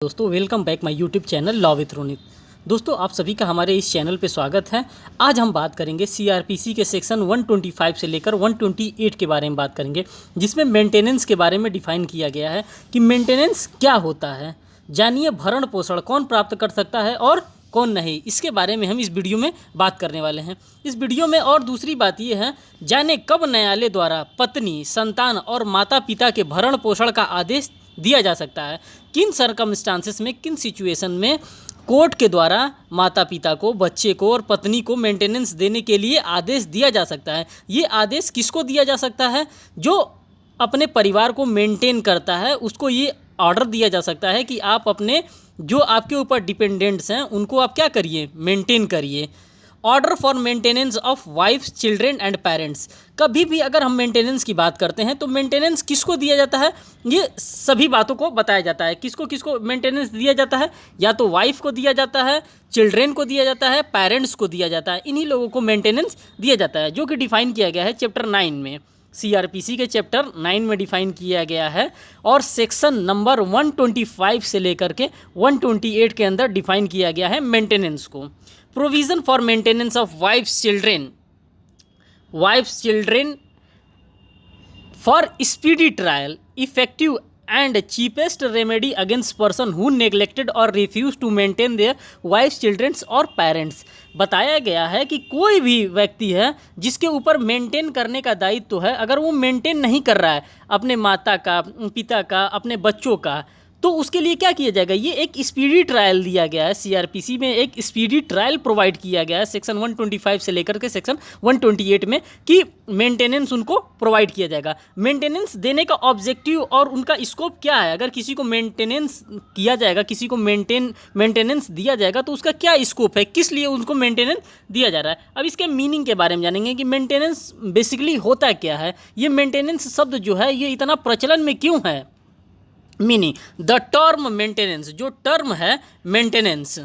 दोस्तों welcome back my YouTube channel law with Ronit. दोस्तों आप सभी का हमारे इस चैनल पे स्वागत है। आज हम बात करेंगे सीआरपीसी के सेक्शन 125 से लेकर 128 के बारे में बात करेंगे, जिसमें मेंटेनेंस के बारे में डिफाइन किया गया है कि मेंटेनेंस क्या होता है। जानिए भरण पोषण कौन प्राप्त कर सकता है और कौन नहीं, इसके बारे में हम इस वीडियो में बात करने वाले हैं। इस वीडियो में और दूसरी बात यह है, जाने कब न्यायालय द्वारा पत्नी, संतान और माता पिता के भरण पोषण का आदेश दिया जा सकता है। किन सरकमस्टांसेस में, किन सिचुएशन में कोर्ट के द्वारा माता पिता को, बच्चे को और पत्नी को मेंटेनेंस देने के लिए आदेश दिया जा सकता है। ये आदेश किसको दिया जा सकता है? जो अपने परिवार को मेंटेन करता है उसको ये ऑर्डर दिया जा सकता है कि आप अपने जो आपके ऊपर डिपेंडेंट्स हैं उनको आप क्या करिए, मेंटेन करिए। Order for maintenance of wives, children and parents. कभी भी अगर हम मेंटेनेंस की बात करते हैं तो मेंटेनेंस किसको दिया जाता है, ये सभी बातों को बताया जाता है। किसको किसको मेंटेनेंस दिया जाता है? या तो वाइफ को दिया जाता है, चिल्ड्रेन को दिया जाता है, पेरेंट्स को दिया जाता है। इन्हीं लोगों को मेंटेनेंस दिया जाता है, जो कि डिफाइन किया गया है चैप्टर 9 में। सीआरपीसी के चैप्टर 9 में डिफाइन किया गया है और सेक्शन नंबर 125 से लेकर के 128 के अंदर डिफाइन किया गया है मेंटेनेंस को। Provision for maintenance of wives children for speedy trial, effective and cheapest remedy against person who neglected और refuse to maintain their wives, childrens और पेरेंट्स। बताया गया है कि कोई भी व्यक्ति है जिसके ऊपर मेंटेन करने का दायित्व है, अगर वो मेंटेन नहीं कर रहा है अपने माता का, पिता का, अपने बच्चों का, तो उसके लिए क्या किया जाएगा? ये एक स्पीडी ट्रायल दिया गया है। सीआरपीसी में एक स्पीडी ट्रायल प्रोवाइड किया गया है सेक्शन 125 से लेकर के सेक्शन 128 में, कि मेंटेनेंस उनको प्रोवाइड किया जाएगा। मेंटेनेंस देने का ऑब्जेक्टिव और उनका स्कोप क्या है? अगर किसी को मेंटेनेंस किया जाएगा, किसी को मेंटेनेंस दिया जाएगा तो उसका क्या स्कोप है, किस लिए उनको मेंटेनेंस दिया जा रहा है। अब इसके मीनिंग के बारे में जानेंगे कि मेंटेनेंस बेसिकली होता क्या है। ये मेंटेनेंस शब्द जो है ये इतना प्रचलन में क्यों है? मीनिंग, द टर्म मेंटेनेंस, जो टर्म है maintenance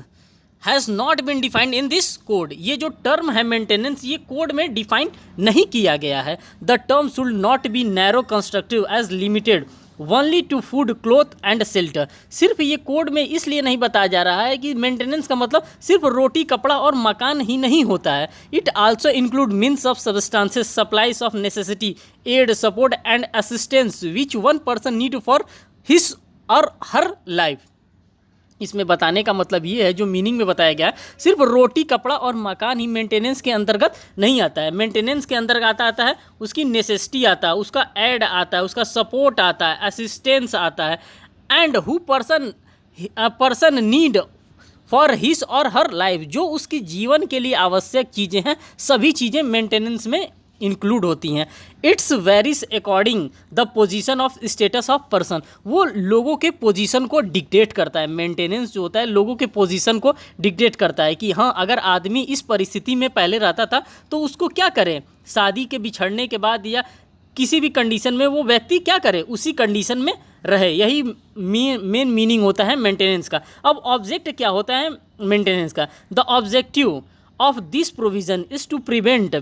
has not been defined in this code. ये जो टर्म है मेंटेनेंस ये कोड में डिफाइन नहीं किया गया है। The term should not be narrow constructive as limited only to food, cloth and shelter. सिर्फ ये कोड में इसलिए नहीं बताया जा रहा है कि मेंटेनेंस का मतलब सिर्फ रोटी, कपड़ा और मकान ही नहीं होता है। It also include means of substances, supplies of necessity, aid, support and assistance which one person need for his or her life. इसमें बताने का मतलब ये है, जो मीनिंग में बताया गया है, सिर्फ रोटी, कपड़ा और मकान ही मेंटेनेंस के अंतर्गत नहीं आता है। मेंटेनेंस के अंतर्गत आता है उसकी नेसेसिटी आता है, उसका एड आता है, उसका सपोर्ट आता है, असिस्टेंस आता है, and who person need for his or her life. जो उसकी जीवन के लिए आवश्यक चीज़ें हैं सभी चीज़ें मेंटेनेंस में इंक्लूड होती हैं। It's varies according the position of status of person. वो लोगों के पोजीशन को डिक्टेट करता है। मेंटेनेंस जो होता है लोगों के पोजीशन को डिक्टेट करता है कि हाँ, अगर आदमी इस परिस्थिति में पहले रहता था तो उसको क्या करें, शादी के बिछड़ने के बाद या किसी भी कंडीशन में वो व्यक्ति क्या करे, उसी कंडीशन में रहे। यही मेन मीनिंग होता है मेंटेनेंस का। अब ऑब्जेक्ट क्या होता है मेंटेनेंस का? The objective of this provision is to prevent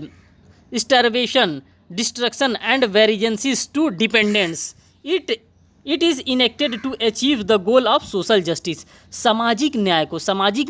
starvation, destruction and variances to dependence. It is enacted to achieve the goal of social justice. सामाजिक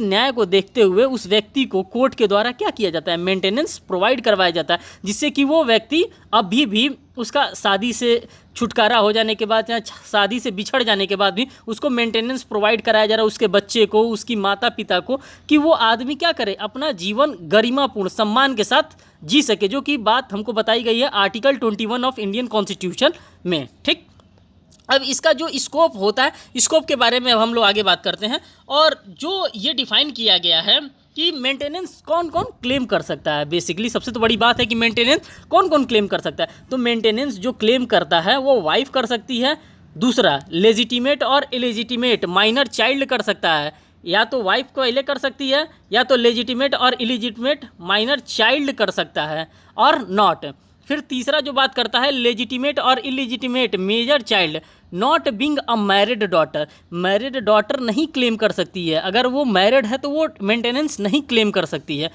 न्याय को देखते हुए उस व्यक्ति को कोर्ट के द्वारा क्या किया जाता है? मेंटेनेंस प्रोवाइड करवाया जाता है, जिससे कि वो व्यक्ति अभी भी उसका शादी से छुटकारा हो जाने के बाद या शादी से बिछड़ जाने के बाद भी उसको मेंटेनेंस प्रोवाइड कराया जा रहा है, उसके बच्चे को, उसकी माता पिता को, कि वो आदमी क्या करे, अपना जीवन गरिमापूर्ण सम्मान के साथ जी सके, जो कि बात हमको बताई गई है आर्टिकल 21 ऑफ इंडियन कॉन्स्टिट्यूशन में। ठीक, अब इसका जो स्कोप होता है, स्कोप के बारे में अब हम लोग आगे बात करते हैं। और जो ये डिफाइन किया गया है कि मेंटेनेंस कौन कौन क्लेम कर सकता है। बेसिकली सबसे तो बड़ी बात है कि मेंटेनेंस कौन कौन क्लेम कर सकता है। तो मेंटेनेंस जो क्लेम करता है वो वाइफ कर सकती है। दूसरा, लेजिटिमेट और इलेजिटिमेट माइनर चाइल्ड कर सकता है। या तो वाइफ को पहले कर सकती है या तो लेजिटिमेट और इलिजिटिमेट माइनर चाइल्ड कर सकता है, और नॉट। फिर तीसरा जो बात करता है, लेजिटिमेट और illegitimate major child not being a married daughter. Married daughter नहीं क्लेम कर सकती है। अगर वो मैरिड है तो वो मेंटेनेंस नहीं क्लेम कर सकती है।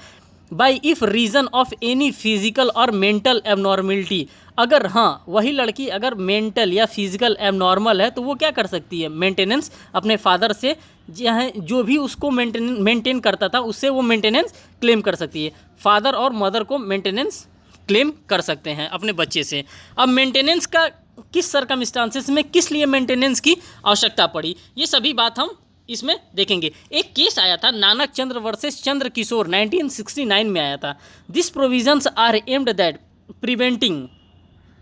By if reason of any physical और मेंटल एबनॉर्मलिटी। अगर हाँ वही लड़की अगर मेंटल या फिजिकल एबनॉर्मल है तो वो क्या कर सकती है, मेंटेनेंस अपने फादर से जो भी उसको मेंटेन करता था उससे वो मेंटेनेंस क्लेम कर सकती है। फादर और मदर को मेंटेनेंस क्लेम कर सकते हैं अपने बच्चे से। अब मेंटेनेंस का किस सर्कमस्टांसेस में किस लिए मेंटेनेंस की आवश्यकता पड़ी, ये सभी बात हम इसमें देखेंगे। एक केस आया था नानक चंद्र वर्सेस चंद्र किशोर 1969 में आया था। This provisions are aimed that preventing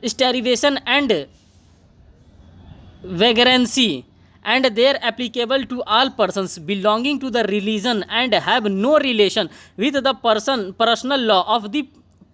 starvation and vagrancy and they are applicable to all persons belonging to the religion and have no relation with the personal law of the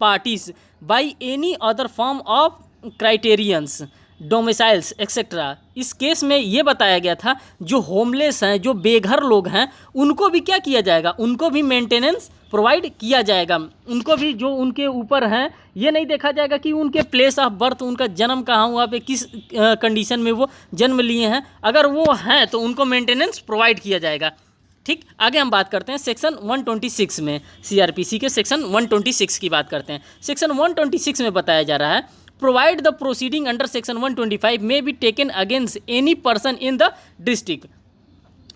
parties by any other form of criterions domiciles etcetera. इस case में ये बताया गया था जो homeless हैं, जो बेघर लोग हैं, उनको भी क्या किया जाएगा, उनको भी मेंटेनेंस प्रोवाइड किया जाएगा। उनको भी जो उनके ऊपर हैं ये नहीं देखा जाएगा कि उनके प्लेस ऑफ बर्थ, उनका जन्म कहाँ हुआ, पे किस कंडीशन में वो जन्म लिए हैं, अगर वो हैं तो उनको मेंटेनेंस प्रोवाइड किया जाएगा। ठीक, आगे हम बात करते हैं सेक्शन 126 में, सीआरपीसी के सेक्शन 126 की बात करते हैं। सेक्शन 126 में बताया जा रहा है provide the proceeding under section 125 may be taken against any person in the district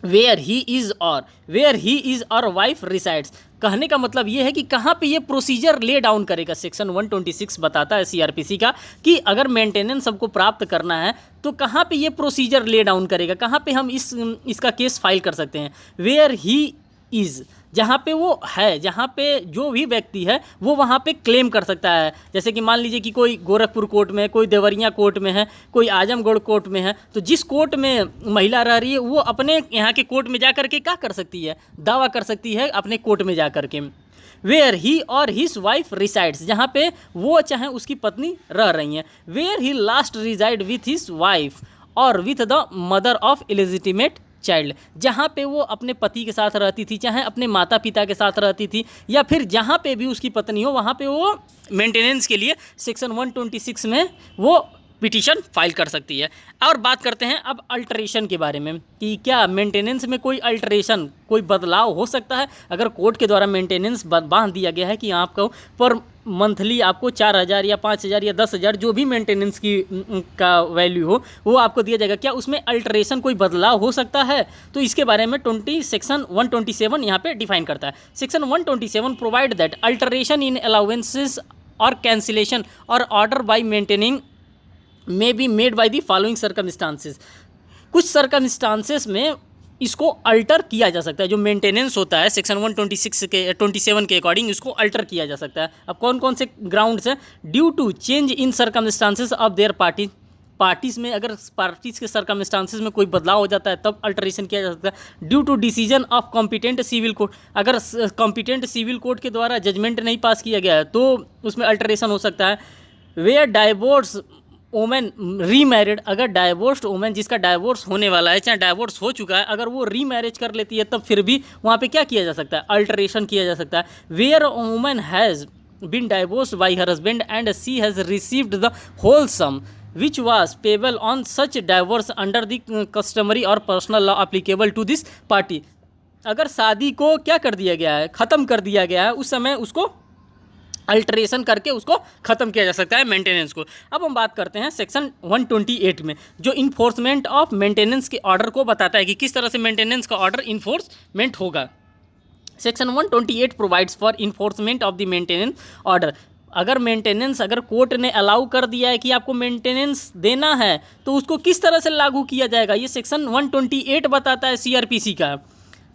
where he is or wife resides. कहने का मतलब ये है कि कहाँ पे ये प्रोसीजर ले डाउन करेगा। सेक्शन 126 बताता है सीआरपीसी का कि अगर मेंटेनेंस सबको प्राप्त करना है तो कहाँ पे ये प्रोसीजर ले डाउन करेगा, कहाँ पे हम इसका केस फाइल कर सकते हैं। वेयर ही इज़, जहाँ पे वो है, जहाँ पे जो भी व्यक्ति है वो वहाँ पे क्लेम कर सकता है। जैसे कि मान लीजिए कि कोई गोरखपुर कोर्ट में, कोई देवरिया कोर्ट में है, कोई आजमगढ़ कोर्ट में है, तो जिस कोर्ट में महिला रह रही है वो अपने यहाँ के कोर्ट में जा कर के क्या कर सकती है, दावा कर सकती है अपने कोर्ट में जा कर के। वेयर ही और हिज वाइफ रिसाइड्स, जहाँ पे वो चाहे उसकी पत्नी रह रही हैं। Where he last resided with his wife और with the mother of illegitimate child, जहाँ पे वो अपने पति के साथ रहती थी, चाहे अपने माता पिता के साथ रहती थी, या फिर जहाँ पे भी उसकी पत्नी हो वहाँ पे वो मेंटेनेंस के लिए सेक्शन 126 में वो पिटीशन फाइल कर सकती है। और बात करते हैं अब अल्टरेशन के बारे में कि क्या मेंटेनेंस में कोई अल्टरेशन, कोई बदलाव हो सकता है। अगर कोर्ट के द्वारा मेंटेनेंस बांध दिया गया है कि आपको पर मंथली आपको 4,000 या 5,000 या 10,000 जो भी मेंटेनेंस की का वैल्यू हो वो आपको दिया जाएगा, क्या उसमें अल्टरेशन कोई बदलाव हो सकता है, तो इसके बारे में सेक्शन 127 यहाँ पे डिफाइन करता है। Section 127 provide that alteration in allowances और कैंसिलेशन और order by maintaining may be made by the following circumstances. कुछ सर्कमस्टांसेस में इसको अल्टर किया जा सकता है, जो मेंटेनेंस होता है सेक्शन 127 के अकॉर्डिंग इसको अल्टर किया जा सकता है। अब कौन कौन से ग्राउंड्स हैं, due to change in circumstances of their parties में, अगर पार्टीज़ के सर्कमस्टांसेस में कोई बदलाव हो जाता है तब अल्टरेशन किया जा सकता है। Due to decision of competent civil court, अगर कॉम्पिटेंट सिविल कोर्ट के द्वारा जजमेंट नहीं पास किया गया है तो उसमें अल्टरेशन हो सकता है। वेयर डाइवोर्स वोमेन रीमैरिड, अगर डाइवोर्स्ड वोमेन जिसका डाइवोर्स होने वाला है, चाहे डाइवोर्स हो चुका है, अगर वो रीमैरिज कर लेती है तब फिर भी वहाँ पे क्या किया जा सकता है, अल्टरेशन किया जा सकता है। Where women has been divorced by her husband and she has received the whole sum which was payable on such divorce under the customary और personal law applicable to this party. अगर शादी को क्या कर दिया गया है, ख़त्म कर दिया गया है, उस समय उसको अल्टरेशन करके उसको ख़त्म किया जा सकता है मेंटेनेंस को। अब हम बात करते हैं सेक्शन 128 में, जो इन्फोर्समेंट ऑफ मेंटेनेंस के ऑर्डर को बताता है कि किस तरह से मेंटेनेंस का ऑर्डर इन्फोर्समेंट होगा। Section 128 provides for enforcement of the maintenance order. अगर कोर्ट ने अलाउ कर दिया है कि आपको मेंटेनेंस देना है तो उसको किस तरह से लागू किया जाएगा, ये सेक्शन 128 बताता है सीआरपीसी का।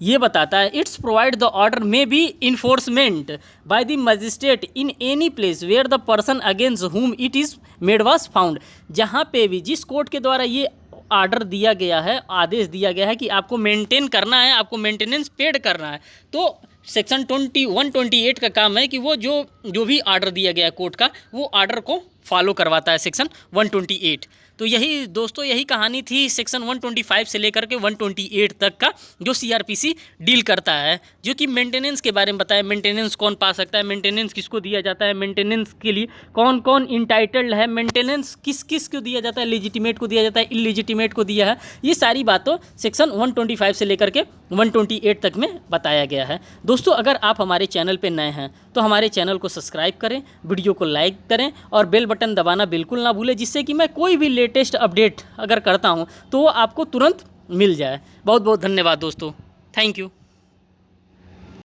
ये बताता है it's provide the order may be enforcement by the magistrate in any place where the person against whom it is made was found. जहाँ पे भी जिस कोर्ट के द्वारा ये ऑर्डर दिया गया है, आदेश दिया गया है कि आपको मेंटेन करना है, आपको मेंटेनेंस पेड करना है, तो सेक्शन 128 का काम है कि वो जो भी ऑर्डर दिया गया है कोर्ट का, वो ऑर्डर को फॉलो करवाता है सेक्शन 128। तो यही दोस्तों, यही कहानी थी सेक्शन 125 से लेकर के 128 तक का, जो सीआरपीसी डील करता है, जो कि मेंटेनेंस के बारे में बताया। मेंटेनेंस कौन पा सकता है, मेंटेनेंस किसको दिया जाता है, मेंटेनेंस के लिए कौन कौन इंटाइटल्ड है, मेंटेनेंस किस किस को दिया जाता है, लेजिटिमेट को दिया जाता है, इलीजिटिमेट को दिया है। ये सारी बातों सेक्शन 125 से लेकर के 128 तक में बताया गया है। दोस्तों, अगर आप हमारे चैनल पर नए हैं तो हमारे चैनल को सब्सक्राइब करें, वीडियो को लाइक करें और बेल बटन दबाना बिल्कुल ना भूलें, जिससे कि मैं कोई भी लेटेस्ट अपडेट अगर करता हूं तो वो आपको तुरंत मिल जाए। बहुत बहुत धन्यवाद दोस्तों, थैंक यू।